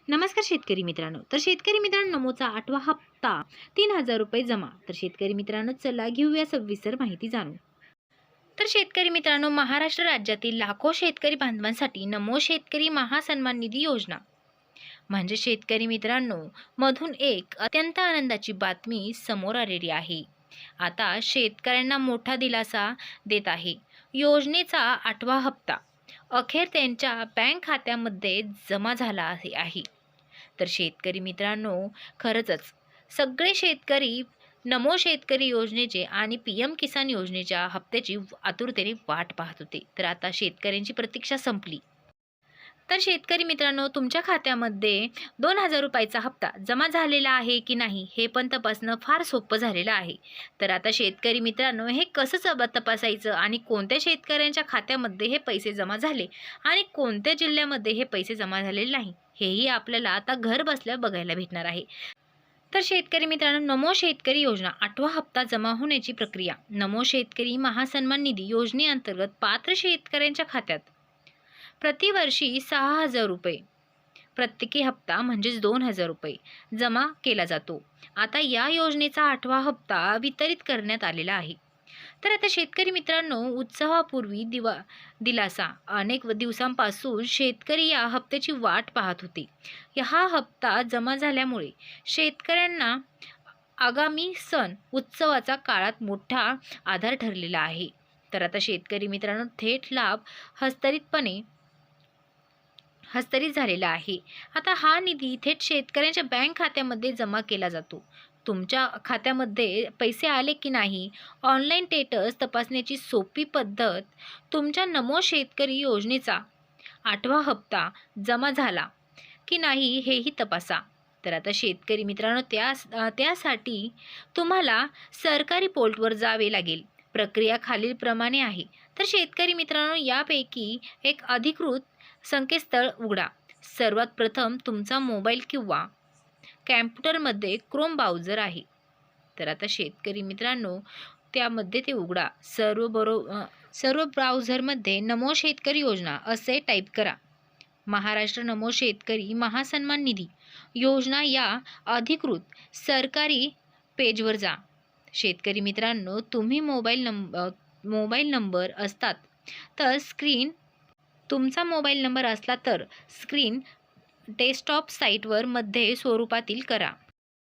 नमस्कार शेतकरी मित्रांनो. तर शेतकरी मित्रांनो, नमोचा 8वा हप्ता 3000 रुपये जमा. तर शेतकरी मित्रांनो, चला घेऊया सविस्तर माहिती जाणून. तर शेतकरी मित्रांनो, महाराष्ट्र राज्यातील लाखो शेतकरी बांधवांसाठी नमो शेतकरी महासन्मान निधी योजना म्हणजे शेतकरी मित्रांनो मधून एक अत्यंत आनंदाची बातमी समोर आलेली आहे. आता शेतकऱ्यांना मोठा दिलासा देत आहे. योजनेचा 8वा हप्ता अखेर त्यांच्या बँक खात्यामध्ये जमा झाला आहे. तर शेतकरी मित्रांनो, खरंच सगळे शेतकरी नमो शेतकरी योजनेचे आणि PM किसान योजनेच्या हप्त्याची आतुरतेने वाट पाहत होते. तर आता शेतकऱ्यांची प्रतीक्षा संपली. तर शेतकरी मित्रांनो, तुमच्या खात्यामध्ये 2000 रुपयाचा हप्ता जमा झालेला आहे की नाही हे पण तपासणं फार सोपं झालेलं आहे. तर आता शेतकरी मित्रांनो, हे कसं तपासायचं आणि कोणत्या शेतकऱ्यांच्या खात्यामध्ये हे पैसे जमा झाले आणि कोणत्या जिल्ह्यामध्ये हे पैसे जमा झालेले नाही, हेही आपल्याला आता घर बसल्या बघायला भेटणार आहे. तर शेतकरी मित्रांनो, नमो शेतकरी योजना 8वा हप्ता जमा होण्याची प्रक्रिया. नमो शेतकरी महासन्मान निधी योजनेअंतर्गत पात्र शेतकऱ्यांच्या खात्यात प्रतिवर्षी 6000 रुपये प्रत्येकी हप्ता म्हणजेच 2000 रुपये जमा केला जातो. आता या योजनेचा 8वा हप्ता वितरित करण्यात आलेला आहे. तर आता शेतकरी मित्रांनो, उत्सवापूर्वी दिलासा. अनेक दिवसांपासून शेतकरी या हप्त्याची वाट पाहत होते. हा हप्ता जमा झाल्यामुळे शेतकऱ्यांना आगामी सण उत्सवाचा काळात मोठा आधार ठरलेला आहे. तर आता शेतकरी मित्रांनो, थेट लाभ हस्तांतरित झालेला आहे. आता हा निधी थेट शेतकऱ्यांच्या बँक खात्यामध्ये जमा केला जातो. तुमच्या खात्यामध्ये पैसे आले की नाही, ऑनलाईन स्टेटस तपासण्याची सोपी पद्धत. तुमच्या नमो शेतकरी योजनेचा 8वा हप्ता जमा झाला की नाही हेही तपासा. तर आता शेतकरी मित्रांनो, त्यासाठी तुम्हाला सरकारी पोर्टलवर जावे लागेल. प्रक्रिया खालीलप्रमाणे आहे. तर शेतकरी मित्रांनो, यापैकी एक अधिकृत संकेतस्थळ उघडा. सर्वात प्रथम तुमचा मोबाईल किंवा कॅम्प्युटरमध्ये क्रोम ब्राउझर आहे. तर आता शेतकरी मित्रांनो, त्यामध्ये ते उघडा. सर्व ब्राउझरमध्ये नमो शेतकरी योजना असे टाईप करा. महाराष्ट्र नमो शेतकरी महासन्मान निधी योजना या अधिकृत सरकारी पेजवर जा. शेतकरी मित्रांनो, तुम्ही मोबाईल नंबर असतात तर तुमचा मोबाईल नंबर असला तर स्क्रीन डेस्कटॉप साईटवर मध्ये स्वरूपातील करा.